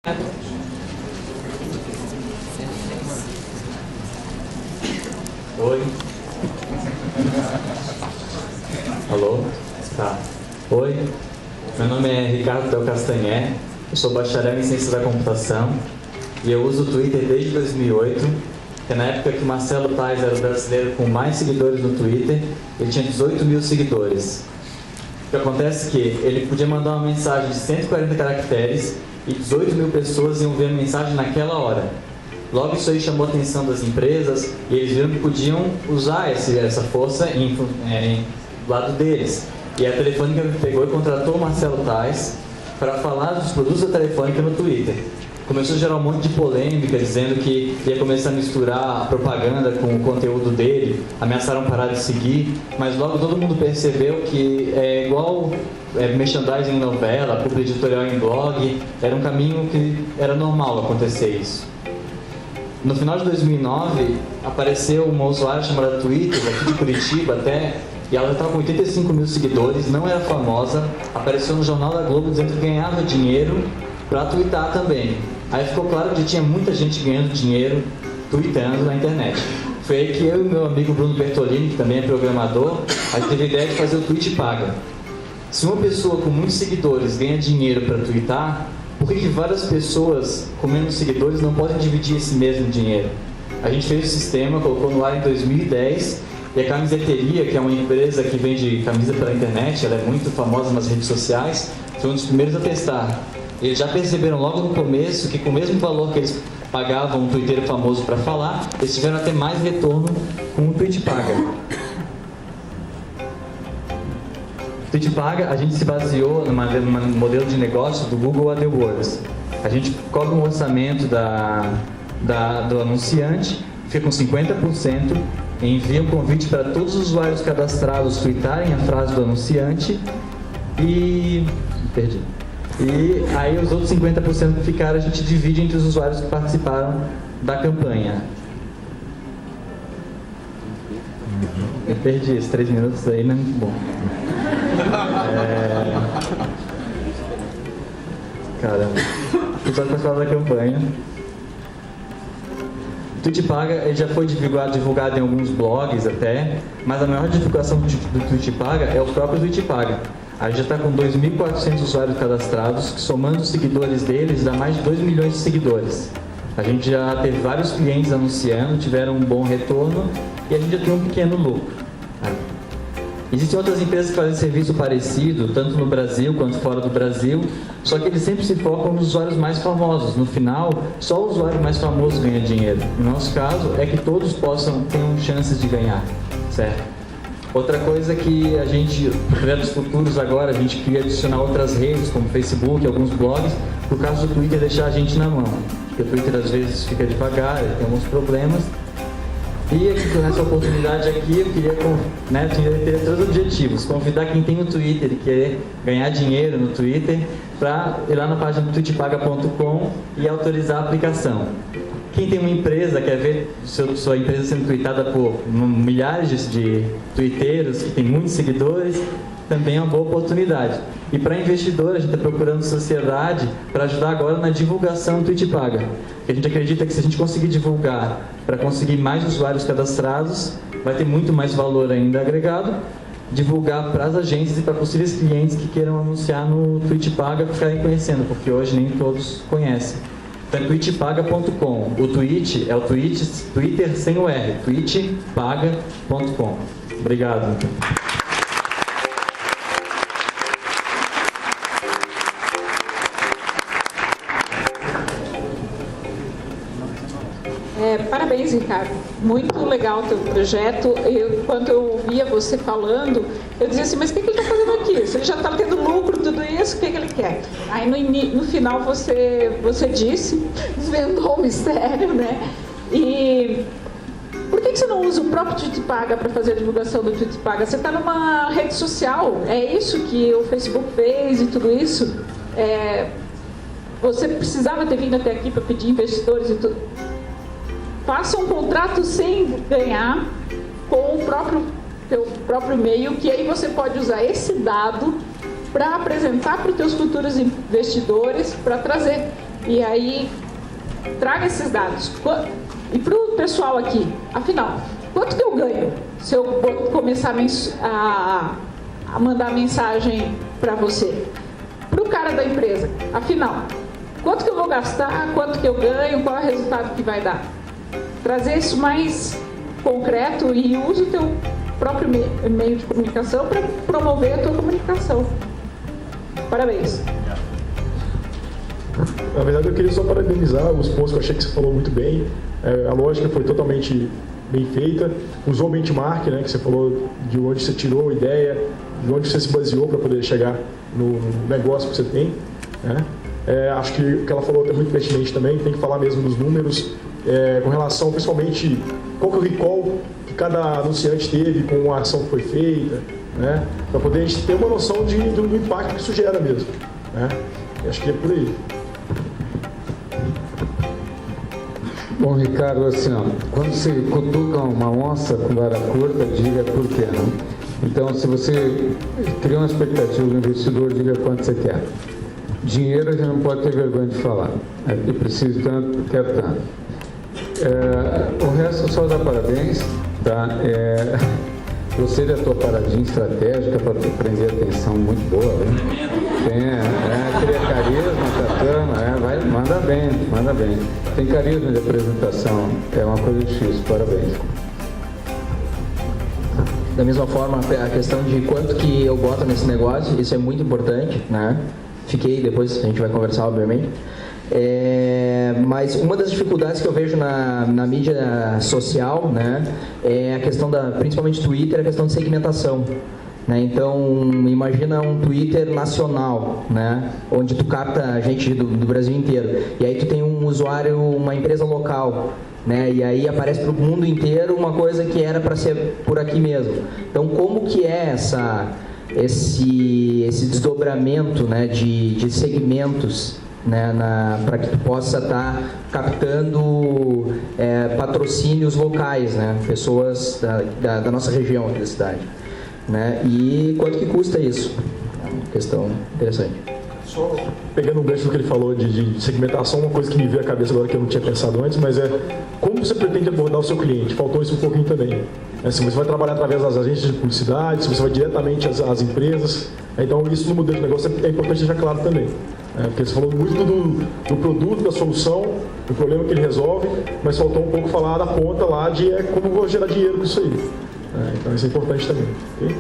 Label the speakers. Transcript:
Speaker 1: Oi. Alô? Tá. Oi. Meu nome é Ricardo Del Castanher. Eu sou bacharel em Ciência da Computação e eu uso o Twitter desde 2008, que é na época que o Marcelo Tais era o brasileiro com mais seguidores no Twitter. Ele tinha 18 mil seguidores. O que acontece é que ele podia mandar uma mensagem de 140 caracteres e 18 mil pessoas iam ver a mensagem naquela hora. Logo isso aí chamou a atenção das empresas e eles viram que podiam usar essa força do lado deles. E a Telefônica pegou e contratou o Marcelo Tais para falar dos produtos da Telefônica no Twitter. Começou a gerar um monte de polêmica, dizendo que ia começar a misturar a propaganda com o conteúdo dele, ameaçaram parar de seguir, mas logo todo mundo percebeu que é igual merchandising em novela, publi editorial em blog, era um caminho que era normal acontecer isso. No final de 2009, apareceu uma usuária chamada Twitter, aqui de Curitiba até, e ela estava com 85 mil seguidores, não era famosa, apareceu no Jornal da Globo dizendo que ganhava dinheiro para twittar também. Aí ficou claro que tinha muita gente ganhando dinheiro tweetando na internet. Foi aí que eu e meu amigo Bruno Bertolini, que também é programador, a gente teve a ideia de fazer o Tweet Paga. Se uma pessoa com muitos seguidores ganha dinheiro para twittar, por que várias pessoas com menos seguidores não podem dividir esse mesmo dinheiro? A gente fez o sistema, colocou no ar em 2010, e a Camiseteria, que é uma empresa que vende camisa pela internet, ela é muito famosa nas redes sociais, foi um dos primeiros a testar. Eles já perceberam logo no começo que com o mesmo valor que eles pagavam um twitteiro famoso para falar, eles tiveram até mais retorno com o Tweet Paga. O Tweet Paga, a gente se baseou no modelo de negócio do Google AdWords. A gente cobra um orçamento do anunciante, fica com 50%, envia um convite para todos os usuários cadastrados tweetarem a frase do anunciante e... perdi. E aí os outros 50% que ficaram a gente divide entre os usuários que participaram da campanha. Eu perdi esses 3 minutos aí, não é muito bom. Caramba. O usuário participava da campanha. O Tweet Paga ele já foi divulgado em alguns blogs até, mas a maior divulgação do Tweet Paga é o próprio Tweet Paga. A gente já está com 2.400 usuários cadastrados, que somando os seguidores deles, dá mais de 2 milhões de seguidores. A gente já teve vários clientes anunciando, tiveram um bom retorno e a gente já tem um pequeno lucro. Existem outras empresas que fazem serviço parecido, tanto no Brasil quanto fora do Brasil, só que eles sempre se focam nos usuários mais famosos. No final, só o usuário mais famoso ganha dinheiro. No nosso caso, é que todos tenham chances de ganhar, certo? Outra coisa que a gente, projetos futuros agora, a gente queria adicionar outras redes, como Facebook, alguns blogs, por causa do Twitter deixar a gente na mão. Porque o Twitter às vezes fica devagar, ele tem alguns problemas. E aqui, nessa oportunidade aqui, eu queria ter 3 objetivos. Convidar quem tem o Twitter e querer ganhar dinheiro no Twitter para ir lá na página do tweetpaga.com e autorizar a aplicação. Quem tem uma empresa, quer ver sua empresa sendo tweetada por milhares de twitteiros que tem muitos seguidores, também é uma boa oportunidade. E para investidor, a gente está procurando sociedade para ajudar agora na divulgação do Tweet Paga. A gente acredita que se a gente conseguir divulgar para conseguir mais usuários cadastrados, vai ter muito mais valor ainda agregado. Divulgar para as agências e para possíveis clientes que queiram anunciar no Tweet Paga para ficarem conhecendo, porque hoje nem todos conhecem. Então é tweetpaga.com. O tweet é o Twitter sem o R. tweetpaga.com. Obrigado.
Speaker 2: Parabéns, Ricardo. Muito legal o teu projeto. Quando eu ouvia você falando, eu dizia assim, mas o que ele está fazendo aqui? Se ele já está tendo lucro, tudo isso, o que ele quer? Aí no final você disse, desvendou o mistério, né? E por que você não usa o próprio Tweet Paga para fazer a divulgação do Tweet Paga? Você está numa rede social, é isso que o Facebook fez e tudo isso? Você precisava ter vindo até aqui para pedir investidores e tudo. Faça um contrato sem ganhar com o teu próprio e-mail, que aí você pode usar esse dado para apresentar para os teus futuros investidores, para trazer. E aí, traga esses dados. E para o pessoal aqui, afinal, quanto que eu ganho se eu começar a mandar mensagem para você? Para o cara da empresa, afinal, quanto que eu vou gastar, quanto que eu ganho, qual é o resultado que vai dar? Trazer isso mais concreto e use o teu próprio meio de comunicação para promover a tua comunicação. Parabéns.
Speaker 3: Na verdade, eu queria só parabenizar os pontos que eu achei que você falou muito bem. A lógica foi totalmente bem feita. Usou o benchmark, né, que você falou de onde você tirou a ideia, de onde você se baseou para poder chegar no negócio que você tem, né? Acho que o que ela falou é muito pertinente também, tem que falar mesmo dos números, com relação principalmente qual que é o recall que cada anunciante teve com a ação que foi feita, né? Para poder a gente ter uma noção do impacto que isso gera mesmo, né? Acho que é por aí.
Speaker 4: Bom, Ricardo, assim, ó, quando se cutuca uma onça com vara curta, diga por quê, não? Então, se você cria uma expectativa do investidor, diga quanto você quer. Dinheiro a gente não pode ter vergonha de falar. Eu preciso tanto, quero tanto. O resto só dá parabéns, tá? Gostei da tua paradinha estratégica para prender atenção, muito boa, né? Cria carisma, Catana, manda bem. Tem carisma de apresentação, é uma coisa difícil, parabéns.
Speaker 5: Da mesma forma, a questão de quanto que eu boto nesse negócio, isso é muito importante, né? Depois a gente vai conversar, obviamente. Mas uma das dificuldades que eu vejo na mídia social, né, é a questão principalmente Twitter, a questão de segmentação. Né? Então, imagina um Twitter nacional, né? Onde tu capta gente do Brasil inteiro. E aí tu tem um usuário, uma empresa local, né? E aí aparece para o mundo inteiro uma coisa que era para ser por aqui mesmo. Então, como que é esse desdobramento, né, de segmentos, né, para que tu possa estar captando patrocínios locais, né? Pessoas da nossa região aqui da cidade. Né? E quanto que custa isso? É uma questão interessante.
Speaker 3: Só pegando um gancho do que ele falou de segmentação, uma coisa que me veio à cabeça agora que eu não tinha pensado antes, mas como você pretende abordar o seu cliente? Faltou isso um pouquinho também. Se você vai trabalhar através das agências de publicidade, se você vai diretamente às empresas, então isso no modelo de negócio é importante deixar claro também. Porque você falou muito do produto, da solução, do problema que ele resolve, mas faltou um pouco falar da ponta lá de como eu vou gerar dinheiro com isso aí. Então isso é importante também. Okay?